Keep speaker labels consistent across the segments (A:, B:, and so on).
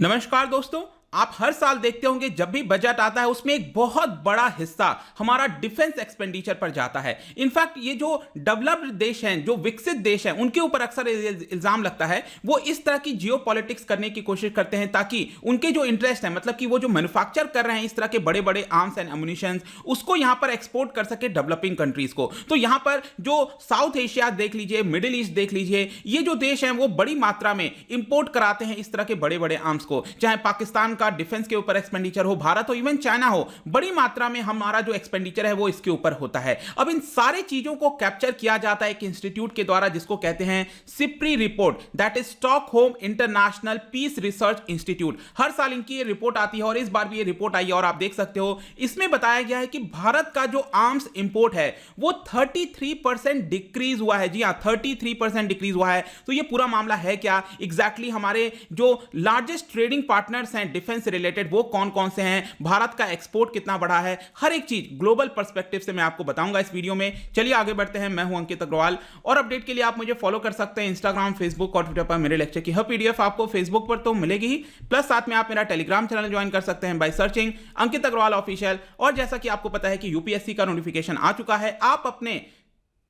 A: नमस्कार दोस्तों, आप हर साल देखते होंगे जब भी बजट आता है उसमें एक बहुत बड़ा हिस्सा हमारा डिफेंस एक्सपेंडिचर पर जाता है। इनफैक्ट ये जो डेवलप्ड देश हैं, जो विकसित देश हैं, उनके ऊपर अक्सर इल्जाम लगता है वो इस तरह की जियोपॉलिटिक्स करने की कोशिश करते हैं ताकि उनके जो इंटरेस्ट है, मतलब कि वो जो मैन्युफैक्चर कर रहे हैं इस तरह के बड़े बड़े आर्म्स एंड एम्युनिशंस, उसको यहां पर एक्सपोर्ट कर सके डेवलपिंग कंट्रीज को। तो यहां पर जो साउथ एशिया देख लीजिए, मिडिल ईस्ट देख लीजिए, ये जो देश हैं वो बड़ी मात्रा में इंपोर्ट कराते हैं इस तरह के बड़े बड़े आर्म्स को। चाहे पाकिस्तान का डिफेंस के ऊपर एक्सपेंडिचर हो, भारत हो, इवन चाइना हो, बड़ी मात्रा में हमारा जो एक्सपेंडिचर है वो इसके ऊपर होता है। अब इन सारे चीजों को कैप्चर किया जाता है एक इंस्टीट्यूट के द्वारा जिसको कहते हैं SIPRI report, that is Stockholm International Peace Research Institute. हर साल इनकी ये रिपोर्ट आती है और इस बार भी ये रिपोर्ट आई है और आप देख सकते हो इसमें बताया गया है कि भारत का जो आर्म्स इंपोर्ट है वो 33% डिक्रीज हुआ है। जी हां, 33% डिक्रीज हुआ है। तो ये पूरा मामला है क्या एग्जैक्टली, हमारे जो लार्जेस्ट ट्रेडिंग पार्टनर्स हैं डिफेंस रिलेटेड वो कौन कौन से हैं, भारत का एक्सपोर्ट कितना बढ़ा है, हर एक चीज ग्लोबल पर्सपेक्टिव से मैं आपको बताऊंगा इस वीडियो में। चलिए आगे बढ़ते हैं। मैं हूं अंकित अग्रवाल और अपडेट के लिए आप मुझे फॉलो कर सकते हैं इंस्टाग्राम, फेसबुक और ट्विटर पर। मेरे लेक्चर की हर पीडीएफ आपको फेसबुक पर तो मिलेगी ही, प्लस साथ में आप मेरा टेलीग्राम चैनल ज्वाइन कर सकते हैं by searching Ankit Agarwal official. और जैसा कि आपको पता है कि यूपीएससी का नोटिफिकेशन आ चुका है, आप अपने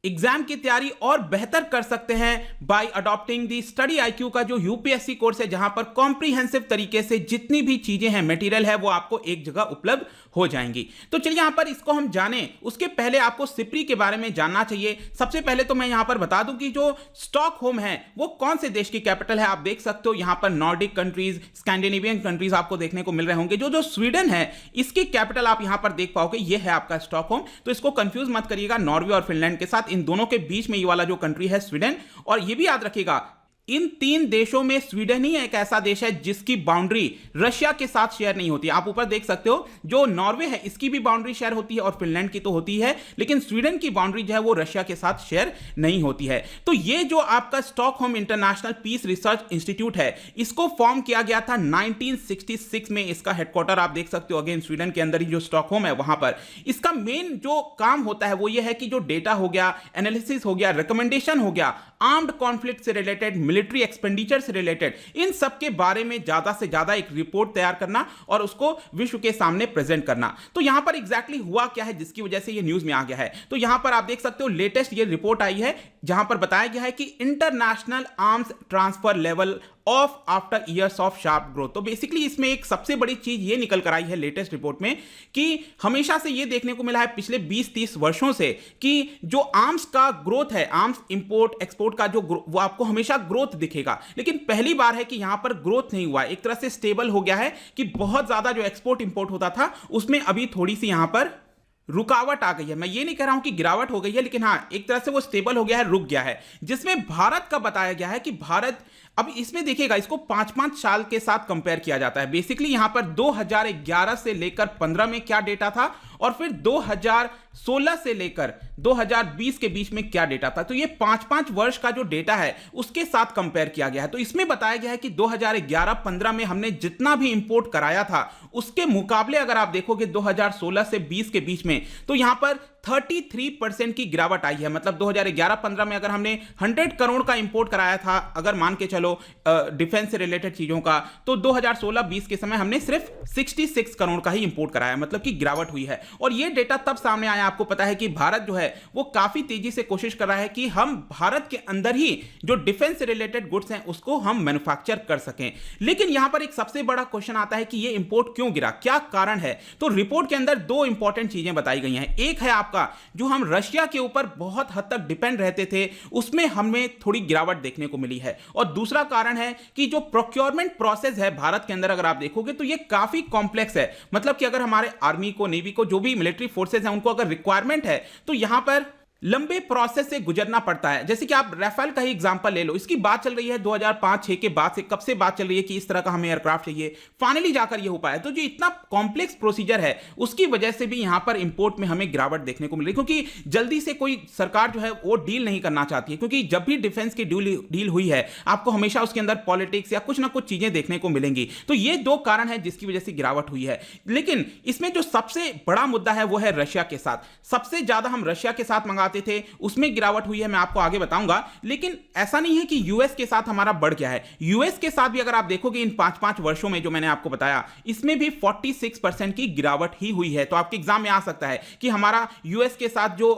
A: एग्जाम की तैयारी और बेहतर कर सकते हैं बाय अडॉप्टिंग दी स्टडी आईक्यू का जो यूपीएससी कोर्स है, जहां पर कॉम्प्रिहेंसिव तरीके से जितनी भी चीजें हैं, मटेरियल है, वो आपको एक जगह उपलब्ध हो जाएंगी। तो चलिए यहां पर इसको हम जानें, उसके पहले आपको सिप्री के बारे में जानना चाहिए। सबसे पहले तो मैं यहां पर बता दूं कि जो स्टॉकहोम है वो कौन से देश की कैपिटल है। आप देख सकते हो यहां पर नॉर्डिक कंट्रीज, स्कैंडिनेवियन कंट्रीज आपको देखने को मिल रहे होंगे। जो स्वीडन है इसकी कैपिटल आप यहां पर देख पाओगे, ये है आपका स्टॉकहोम। तो इसको कंफ्यूज मत करिएगा नॉर्वे और फिनलैंड के साथ। इन दोनों के बीच में ये वाला जो कंट्री है स्वीडन। और ये भी याद रखिएगा इन तीन देशों में स्वीडन ही एक ऐसा देश है जिसकी बाउंड्री रशिया के साथ शेयर नहीं होती। आप ऊपर देख सकते हो जो नॉर्वे है इसकी भी बाउंड्री शेयर होती है और फिनलैंड की तो होती है, लेकिन स्वीडन की बाउंड्री जो है वो रशिया के साथ शेयर नहीं होती है। तो ये जो आपका Stockholm International Peace Research Institute है, इसको फॉर्म किया गया था 1966 में। इसका हेडक्वार्टर आप देख सकते हो अगेन स्वीडन के अंदर ही जो स्टॉकहोम है वहां पर। इसका मेन जो काम होता है वो ये है कि जो डेटा हो गया, एनालिसिस हो गया, रिकमेंडेशन हो गया, आर्म्ड कॉन्फ्लिक्ट से रिलेटेड, मिलिट्री एक्सपेंडिचर से रिलेटेड, इन सब के बारे में ज्यादा से ज्यादा एक रिपोर्ट तैयार करना और उसको विश्व के सामने प्रेजेंट करना। तो यहां पर एग्जैक्टली हुआ क्या है जिसकी वजह से ये न्यूज में आ गया है। तो यहां पर आप देख सकते हो लेटेस्ट ये रिपोर्ट आई है जहां पर बताया गया है कि international arms transfer level of after years of sharp growth. तो बेसिकली इसमें एक सबसे बड़ी चीज ये निकल कर आई है लेटेस्ट रिपोर्ट में कि हमेशा से ये देखने को मिला है पिछले 20-30 वर्षों से कि जो आर्म्स का ग्रोथ है, आर्म्स इंपोर्ट एक्सपोर्ट का जो वो आपको हमेशा ग्रोथ दिखेगा, लेकिन पहली बार है कि यहां पर ग्रोथ नहीं हुआ है। एक तरह से स्टेबल हो गया है कि बहुत ज्यादा जो एक्सपोर्ट इंपोर्ट होता था उसमें अभी थोड़ी सी यहां पर रुकावट आ गई है। मैं ये नहीं कह रहा हूं कि गिरावट हो गई है, लेकिन हाँ एक तरह से वो स्टेबल हो गया है, रुक गया है। जिसमें भारत का बताया गया है कि भारत अब इसमें देखिएगा इसको 5-5 साल के साथ कंपेयर किया जाता है। बेसिकली यहां पर 2011 से लेकर 15 में क्या डेटा था और फिर 2016 से लेकर 2020 के बीच में क्या डेटा था। तो ये 5-5 वर्ष का जो डेटा है उसके साथ कंपेयर किया गया है। तो इसमें बताया गया है कि 2011-15 में हमने जितना भी इंपोर्ट कराया था उसके मुकाबले अगर आप देखोगे 2016 से 20 के बीच में, तो यहां पर 33% की गिरावट आई है। मतलब 2011-15 में अगर हमने 100 करोड़ का इंपोर्ट कराया था, अगर मान के चलो डिफेंस से रिलेटेड चीजों का, तो 2016-20 के समय हमने सिर्फ 66 करोड़ का ही इंपोर्ट कराया, मतलब कि गिरावट हुई है। और ये डेटा तब सामने आया, आपको पता है कि भारत जो है वो काफी तेजी से कोशिश कर रहा है कि हम भारत के अंदर ही जो डिफेंस से रिलेटेड गुड्स हैं उसको हम मैन्युफैक्चर कर सकें। लेकिन यहां पर एक सबसे बड़ा क्वेश्चन आता है कि ये इंपोर्ट क्यों गिरा, क्या कारण है। तो रिपोर्ट के अंदर दो इंपॉर्टेंट चीजें बताई गई हैं। एक है आपका जो हम रशिया के ऊपर बहुत हद तक डिपेंड रहते थे, उसमें हमें थोड़ी गिरावट देखने को मिली है। और दूसरा कारण है कि जो प्रोक्योरमेंट प्रोसेस है भारत के अंदर अगर आप देखोगे तो ये काफी कॉम्प्लेक्स है। मतलब कि अगर हमारे आर्मी को, नेवी को, जो भी मिलिट्री फोर्सेस हैं उनको अगर रिक्वायरमेंट है तो यहां पर लंबे प्रोसेस से गुजरना पड़ता है। जैसे कि आप राफेल का ही एग्जांपल ले लो, इसकी बात चल रही है 2005-6 के बाद से, कब से बात चल रही है कि इस तरह का हमें एयरक्राफ्ट चाहिए, फाइनली जाकर ये हो पाया। तो जो इतना कॉम्प्लेक्स प्रोसीजर है उसकी वजह से भी यहां पर इंपोर्ट में हमें गिरावट देखने को मिल रही है, क्योंकि जल्दी से कोई सरकार जो है वो डील नहीं करना चाहती है। क्योंकि जब भी डिफेंस की डील हुई है आपको हमेशा उसके अंदर पॉलिटिक्स या कुछ ना कुछ चीजें देखने को मिलेंगी। तो ये दो कारण है जिसकी वजह से गिरावट हुई है। लेकिन इसमें जो सबसे बड़ा मुद्दा है वो है रशिया के साथ। सबसे ज्यादा हम रशिया के साथ मंगाते कमाते थे उसमें गिरावट हुई है, मैं आपको आगे बताऊंगा। लेकिन ऐसा नहीं है कि यूएस के साथ हमारा बढ़ गया है। यूएस के साथ भी अगर आप देखोगे इन 5-5 वर्षों में जो मैंने आपको बताया, इसमें भी 46% की गिरावट ही हुई है। तो आपके एग्जाम में आ सकता है कि हमारा यूएस के साथ जो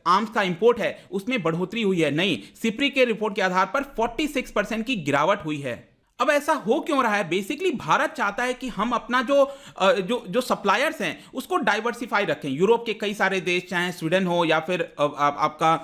A: आर्म्स का इंपोर्ट है उसमें बढ़ोतरी हुई है। नहीं, सिप्री के रिपोर्ट के आधार पर 46% की गिरावट हुई है। अब ऐसा हो क्यों रहा है? बेसिकली भारत चाहता है कि हम अपना जो सप्लायर्स हैं उसको डाइवर्सिफाई रखें। यूरोप के कई सारे देश, चाहे स्वीडन हो या फिर आपका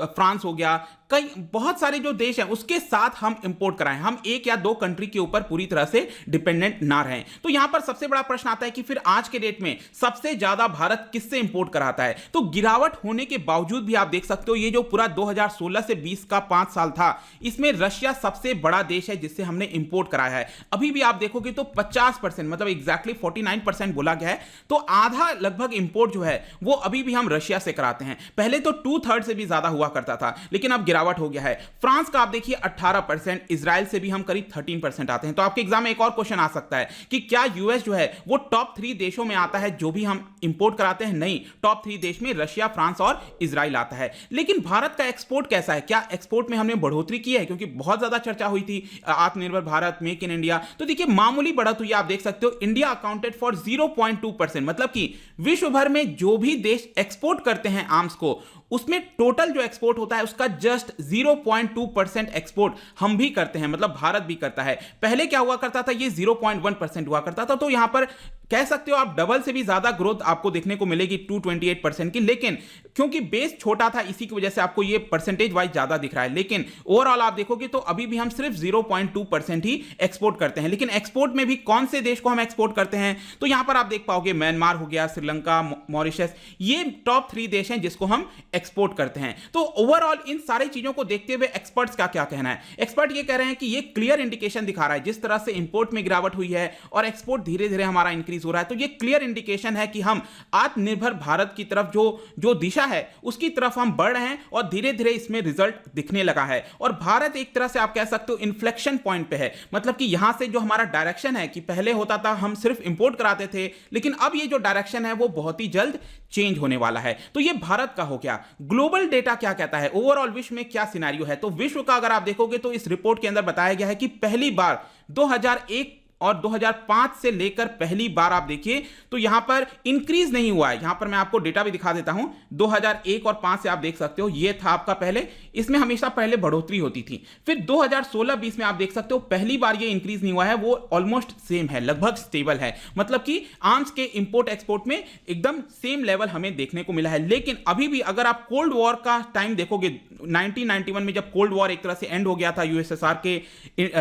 A: फ्रांस हो गया, कई बहुत सारे जो देश हैं उसके साथ हम इंपोर्ट कराएं, हम एक या दो कंट्री के ऊपर पूरी तरह से डिपेंडेंट ना रहें। तो यहां पर सबसे बड़ा प्रश्न आता है कि फिर आज के डेट में सबसे ज्यादा भारत किससे इंपोर्ट कराता है? तो गिरावट होने के बावजूद भी आप देख सकते हो ये जो पूरा 2016 से 20 का 5 साल था, इसमें रशिया सबसे बड़ा देश है जिससे हमने इंपोर्ट कराया है। अभी भी आप देखोगे तो 50%, मतलब एग्जैक्टली 49% बोला गया है, तो आधा लगभग इंपोर्ट जो है वो अभी भी हम रशिया से कराते हैं। पहले तो 2/3 से भी ज्यादा हुआ करता था, लेकिन अब गिरावट हो गया है। फ्रांस का आप देखिए 18%, इजराइल से भी हम करीब 13% आते हैं। तो आपके एग्जाम में एक और क्वेश्चन आ सकता है कि क्या यूएस जो है वो टॉप 3 देशों में आता है जो भी हम इंपोर्ट कराते हैं? नहीं, टॉप 3 देश में रशिया, फ्रांस और इजराइल आता है। लेकिन भारत का एक्सपोर्ट कैसा है? क्या एक्सपोर्ट में हमने बढ़ोतरी की है? क्योंकि बहुत ज्यादा चर्चा हुई थी आत्मनिर्भर भारत, मेक इन इंडिया, तो देखिए मामूली बढ़त हुई, आप देख सकते हो। इंडिया अकाउंटेड फॉर 0.2%, मतलब कि विश्व भर में जो भी देश एक्सपोर्ट करते हैं आर्म्स को, उसमें टोटल जो एक्सपोर्ट होता है उसका जस्ट 0.2% एक्सपोर्ट हम भी करते हैं, मतलब भारत भी करता है। पहले क्या हुआ करता था? ये 0.1% हुआ करता था। तो यहां पर कह सकते हो आप डबल से भी ज्यादा ग्रोथ आपको देखने को मिलेगी 228% की। लेकिन क्योंकि बेस छोटा था इसी की वजह से आपको ये परसेंटेज वाइज ज्यादा दिख रहा है। लेकिन ओवरऑल आप देखोगे तो अभी भी हम सिर्फ 0.2% ही एक्सपोर्ट करते हैं। लेकिन एक्सपोर्ट में भी कौन से देश को हम एक्सपोर्ट करते हैं? तो यहां पर आप देख पाओगे म्यांमार हो गया, श्रीलंका, मॉरिशस, ये टॉप 3 देश हैं जिसको हम एक्सपोर्ट करते हैं। तो ओवरऑल इन सारी चीजों को देखते हुए एक्सपर्ट्स का क्या कहना है? एक्सपर्ट ये कह रहे हैं कि ये क्लियर इंडिकेशन दिखा रहा है, जिस तरह से इंपोर्ट में गिरावट हुई है और एक्सपोर्ट धीरे धीरे हमारा इंक्रीज हो रहा है, तो ये क्लियर इंडिकेशन है कि हम आत्मनिर्भर भारत की तरफ जो दिशा है उसकी तरफ हम बढ़ रहे हैं और धीरे धीरे इसमें रिजल्ट दिखने लगा है। और भारत एक तरह से आप कह सकते हो इन्फ्लेक्शन पॉइंट पे है, मतलब कि यहां से जो हमारा डायरेक्शन है कि पहले होता था हम सिर्फ इंपोर्ट कराते थे, लेकिन अब ये जो डायरेक्शन है वो बहुत ही जल्द चेंज होने वाला है। तो ये भारत का हो गया। ग्लोबल डेटा क्या कहता है? ओवरऑल विश्व में क्या सिनेरियो है? तो विश्व का अगर आप देखोगे तो इस रिपोर्ट के अंदर बताया गया है कि पहली बार 2001 और 2005 से लेकर पहली बार आप देखिए तो यहां पर इंक्रीज नहीं हुआ है। यहां पर मैं आपको डेटा भी दिखा देता हूं। 2001 और 5 से आप देख सकते हो, ये था आपका पहले, इसमें हमेशा पहले बढ़ोतरी होती थी। फिर 2016-20 में आप देख सकते हो पहली बार ये इंक्रीज नहीं हुआ है, वो ऑलमोस्ट सेम है, लगभग स्टेबल है। मतलब कि आर्म्स के इंपोर्ट एक्सपोर्ट में एकदम सेम लेवल हमें देखने को मिला है। लेकिन अभी भी अगर आप कोल्ड वॉर का टाइम देखोगे, 1991 में जब कोल्ड वॉर एक तरह से एंड हो गया था यूएसएसआर के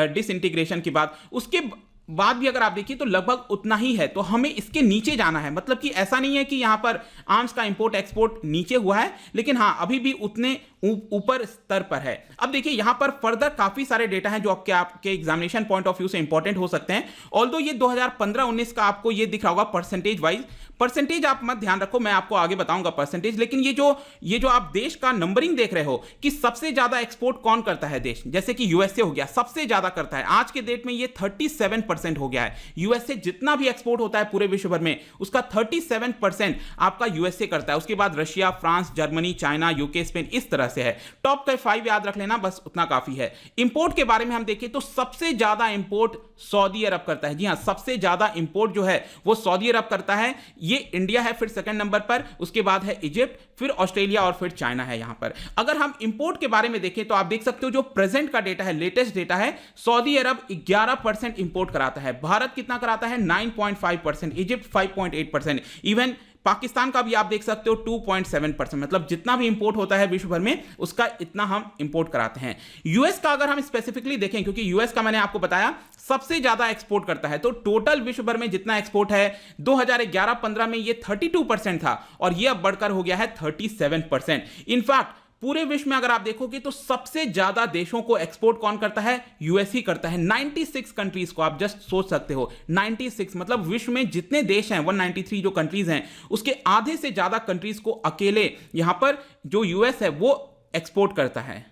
A: डिसइंटीग्रेशन के बाद, उसके बाद भी अगर आप देखिए तो लगभग उतना ही है। तो हमें इसके नीचे जाना है। मतलब कि ऐसा नहीं है कि यहां पर आर्म्स का इंपोर्ट एक्सपोर्ट नीचे हुआ है, लेकिन हां अभी भी उतने ऊपर स्तर पर है। अब देखिए यहां पर फर्दर काफी सारे डेटा हैं जो आपके एग्जामिनेशन पॉइंट ऑफ व्यू से इंपॉर्टेंट हो सकते हैं। ऑल्दो ये 2015-19 का आपको ये दिख रहा होगा परसेंटेज वाइज, परसेंटेज आप मत ध्यान रखो, मैं आपको आगे बताऊंगा परसेंटेज। लेकिन ये जो आप देश का नंबरिंग देख रहे हो कि सबसे ज्यादा एक्सपोर्ट कौन करता है देश, जैसे कि यूएसए हो गया, सबसे ज्यादा करता है। आज के डेट में ये 37% हो गया है। यूएसए जितना भी एक्सपोर्ट होता है पूरे विश्व भर में, उसका 37% आपका यूएसए करता है। उसके बाद Russia, France, Germany, China, UK, Spain, इस तरह से है। टॉप 5 याद रख लेना, बस उतना काफी है। इंपोर्ट के बारे में हम देखें तो सबसे ज्यादा इंपोर्ट सऊदी अरब करता है। जी हां, सबसे ज्यादा इंपोर्ट जो है वो सऊदी अरब करता है। ये इंडिया है फिर सेकंड नंबर पर, उसके बाद है इजिप्ट, फिर ऑस्ट्रेलिया और फिर चाइना है यहां पर। अगर हम इंपोर्ट के बारे में देखें तो आप देख सकते हो जो प्रेजेंट का डेटा है, लेटेस्ट डेटा है, सऊदी अरब 11% इंपोर्ट कराता है। भारत कितना कराता है? 9.5%, इजिप्ट 5.8%, इवन पाकिस्तान का भी आप देख सकते हो 2.7%। मतलब जितना भी इंपोर्ट होता है विश्व भर में उसका इतना हम इंपोर्ट कराते हैं। यूएस का अगर हम स्पेसिफिकली देखें, क्योंकि यूएस का मैंने आपको बताया सबसे ज्यादा एक्सपोर्ट करता है, तो टोटल विश्व भर में जितना एक्सपोर्ट है 2011-15 में ये 32% था और ये अब बढ़कर हो गया है 37%। इनफैक्ट पूरे विश्व में अगर आप देखोगे तो सबसे ज्यादा देशों को एक्सपोर्ट कौन करता है? यूएस ही करता है। 96 कंट्रीज को, आप जस्ट सोच सकते हो 96, मतलब विश्व में जितने देश हैं 193 जो कंट्रीज हैं उसके आधे से ज्यादा कंट्रीज को अकेले यहां पर जो यूएस है वो एक्सपोर्ट करता है।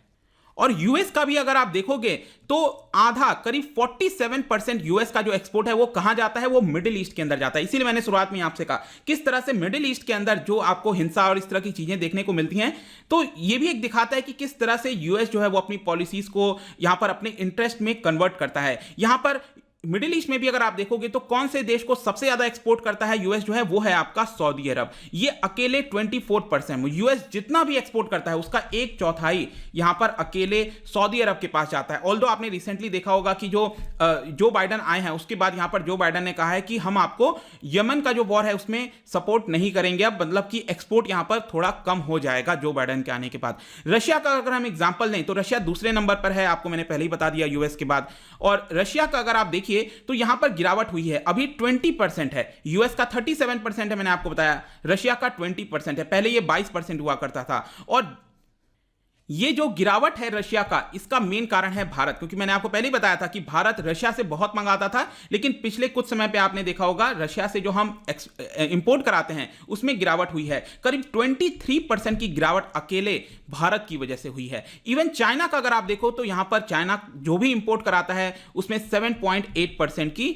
A: और यूएस का भी अगर आप देखोगे तो आधा करीब 47% यूएस का जो एक्सपोर्ट है वो कहां जाता है, वो मिडिल ईस्ट के अंदर जाता है। इसीलिए मैंने शुरुआत में आपसे कहा किस तरह से मिडिल ईस्ट के अंदर जो आपको हिंसा और इस तरह की चीजें देखने को मिलती हैं, तो ये भी एक दिखाता है कि किस तरह से यूएस जो है वो अपनी पॉलिसीज को यहां पर अपने इंटरेस्ट में कन्वर्ट करता है। यहां पर मिडिल ईस्ट में भी अगर आप देखोगे तो कौन से देश को सबसे ज्यादा एक्सपोर्ट करता है यूएस जो है, वो है आपका सऊदी अरब। ये अकेले 24%, यूएस जितना भी एक्सपोर्ट करता है उसका 1/4 यहां पर अकेले सऊदी अरब के पास जाता है। ऑल्दो आपने रिसेंटली देखा होगा कि जो बाइडन आए हैं उसके बाद यहां पर जो बाइडन ने कहा है कि हम आपको यमन का जो वॉर है उसमें सपोर्ट नहीं करेंगे, अब मतलब कि एक्सपोर्ट यहां पर थोड़ा कम हो जाएगा जो बाइडन के आने के बाद। रशिया का अगर हम एग्जांपल लें तो रशिया दूसरे नंबर पर है, आपको मैंने पहले ही बता दिया यूएस के बाद। और रशिया का अगर आप देखिए तो यहां पर गिरावट हुई है, अभी 20% है, यूएस का 37% है, मैंने आपको बताया, रशिया का 20% है, पहले ये 22% हुआ करता था। और ये जो गिरावट है रशिया का, इसका मेन कारण है भारत, क्योंकि मैंने आपको पहले ही बताया था कि भारत रशिया से बहुत मंगाता था, लेकिन पिछले कुछ समय पे आपने देखा होगा रशिया से जो हम इंपोर्ट कराते हैं उसमें गिरावट हुई है, करीब 23% की गिरावट अकेले भारत की वजह से हुई है। इवन चाइना का अगर आप देखो तो यहां पर चाइना जो भी इंपोर्ट कराता है उसमें 7.8% की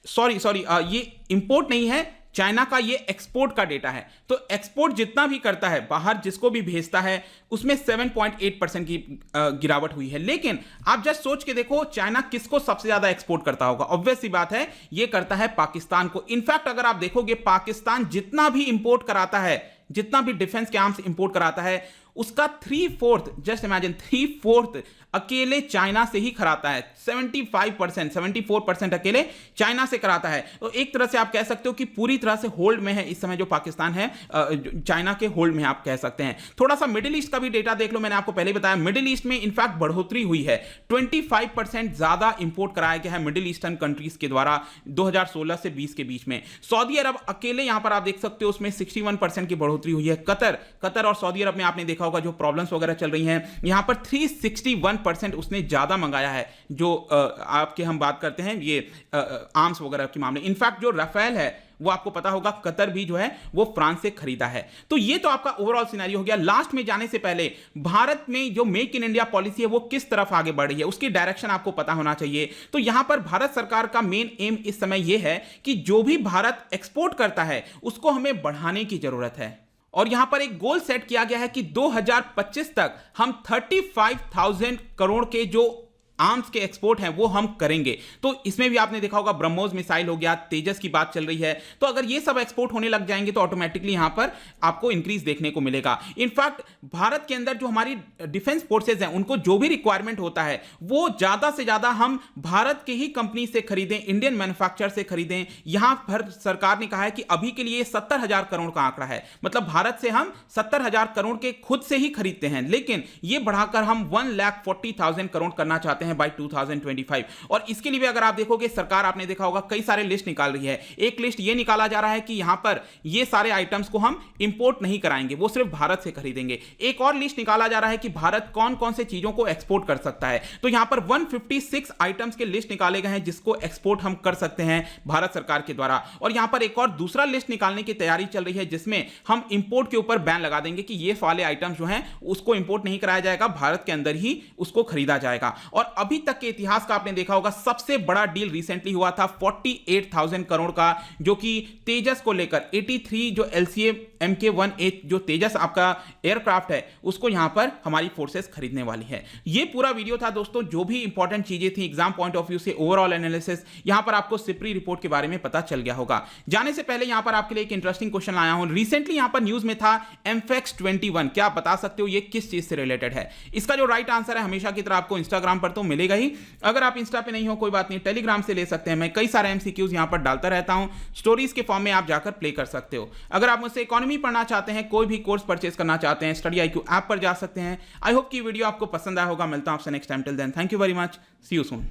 A: सॉरी ये इंपोर्ट नहीं है, चाइना का ये एक्सपोर्ट का डेटा है। तो एक्सपोर्ट जितना भी करता है बाहर जिसको भी भेजता है उसमें 7.8% की गिरावट हुई है। लेकिन आप जस्ट सोच के देखो चाइना किसको सबसे ज्यादा एक्सपोर्ट करता होगा, ऑब्वियस सी बात है ये करता है पाकिस्तान को। इनफैक्ट अगर आप देखोगे पाकिस्तान जितना भी इंपोर्ट कराता है, जितना भी डिफेंस के आर्म्स इंपोर्ट कराता है उसका 3/4, जस्ट इमेजिन 3/4 अकेले चाइना से ही कराता है। 74% अकेले चाइना से कराता है। तो एक तरह से आप कह सकते हो कि पूरी तरह से होल्ड में है इस समय जो पाकिस्तान है, चाइना के होल्ड में आप कह सकते हैं। थोड़ा सा मिडिल ईस्ट का भी डेटा देख लो, मैंने आपको पहले बताया मिडिल ईस्ट में इनफैक्ट बढ़ोतरी हुई है, 25% ज्यादा इंपोर्ट कराया गया है मिडिल ईस्टर्न कंट्रीज के द्वारा 2016 से 20 के बीच में। सऊदी अरब अकेले यहां पर आप देख सकते हो उसमें 61% की बढ़ोतरी हुई है। कतर और सऊदी अरब में आपने देखा होगा जो प्रॉब्लम्स वगैरह चल रही हैं, यहां पर 361% उसने ज्यादा मंगाया है। जो आपके हम बात करते हैं ये आर्म्स वगैरह के मामले, इनफैक्ट जो राफेल है वो आपको पता होगा कतर भी जो है वो फ्रांस से खरीदा है। तो ये तो आपका ओवरऑल सिनेरियो हो गया। लास्ट में जाने से पहले भारत में जो मेक इन इंडिया पॉलिसी है वो किस तरफ आगे बढ़ रही है उसकी डायरेक्शन आपको पता होना चाहिए। तो यहां पर भारत सरकार का मेन एम इस समय यह है कि जो भी भारत एक्सपोर्ट करता है उसको हमें बढ़ाने की जरूरत है। और यहां पर एक गोल सेट किया गया है कि 2025 तक हम 35,000 करोड़ के जो आर्म्स के एक्सपोर्ट हैं वो हम करेंगे। तो इसमें भी आपने देखा होगा ब्रह्मोस मिसाइल हो गया, तेजस की बात चल रही है। तो अगर ये सब एक्सपोर्ट होने लग जाएंगे तो ऑटोमेटिकली यहां पर आपको इंक्रीज देखने को मिलेगा। इनफैक्ट भारत के अंदर जो हमारी डिफेंस फोर्सेज हैं उनको जो भी रिक्वायरमेंट होता है वो ज्यादा से ज्यादा हम भारत के ही कंपनी से खरीदें, इंडियन मैन्युफैक्चरर से खरीदें। यहां पर सरकार ने कहा है कि अभी के लिए 70,000 करोड़ का आंकड़ा है, मतलब भारत से हम 70,000 करोड़ के खुद से ही खरीदते हैं, लेकिन ये बढ़ाकर हम 1,40,000 करोड़ करना चाहते हैं बाय 2025। और इसके लिए भी अगर आप देखोगे सरकार, आपने देखा होगा कई सारे लिस्ट निकाल रही है। एक लिस्ट ये निकाला जा रहा है कि यहां पर ये सारे आइटम्स को हम इंपोर्ट नहीं कराएंगे, वो सिर्फ भारत से खरीदेंगे। एक और लिस्ट निकाला जा रहा है कि भारत कौन कौन से चीजों को एक्सपोर्ट कर सकता है। तो यहां पर 156 आइटम्स के लिस्ट निकाले गए हैं जिसको एक्सपोर्ट हम कर सकते हैं भारत सरकार के द्वारा। और यहां पर एक और दूसरा लिस्ट निकालने की तैयारी चल रही है जिसमें हम इंपोर्ट के ऊपर बैन लगा देंगे कि ये वाले आइटम्स जो हैं उसको इंपोर्ट नहीं कराया जाएगा, भारत के अंदर ही उसको खरीदा जाएगा। और अभी तक के इतिहास का आपने देखा होगा सबसे बड़ा डील रिसेंटली हुआ था 48,000 करोड़ का, जो कि तेजस को लेकर 83 जो LCA MK1A जो तेजस आपका एयरक्राफ्ट है उसको यहां पर हमारी फोर्सेस खरीदने वाली है। ये पूरा वीडियो था दोस्तों, जो भी इंपॉर्टेंट चीजें थी एग्जाम पॉइंट ऑफ व्यू से, ओवरऑल एनालिसिस, यहां पर आपको सिप्री रिपोर्ट के बारे में पता चल गया होगा। जाने से पहले यहां पर आपके लिए एक इंटरेस्टिंग क्वेश्चन लाया हूं। रिसेंटली यहां पर न्यूज में था एमफेक्स 21, क्या आप बता सकते हो ये किस चीज से रिलेटेड है? इसका जो राइट आंसर है हमेशा की तरह आपको इंस्टाग्राम पर तो मिलेगा ही, अगर आप इंस्टा पे नहीं हो कोई बात नहीं, टेलीग्राम से ले सकते हैं। मैं कई सारे एमसीक्यूज यहां पर डालता रहता हूं, स्टोरीज के फॉर्म में आप जाकर प्ले कर सकते हो। अगर आप मुझसे इकोनॉमी पढ़ना चाहते हैं, कोई भी कोर्स परचेज करना चाहते हैं, स्टडी IQ ऐप पर जा सकते हैं। आई होप कि वीडियो आपको पसंद आया होगा। मिलता हूं आपसे next time, till then thank you very much, see you soon.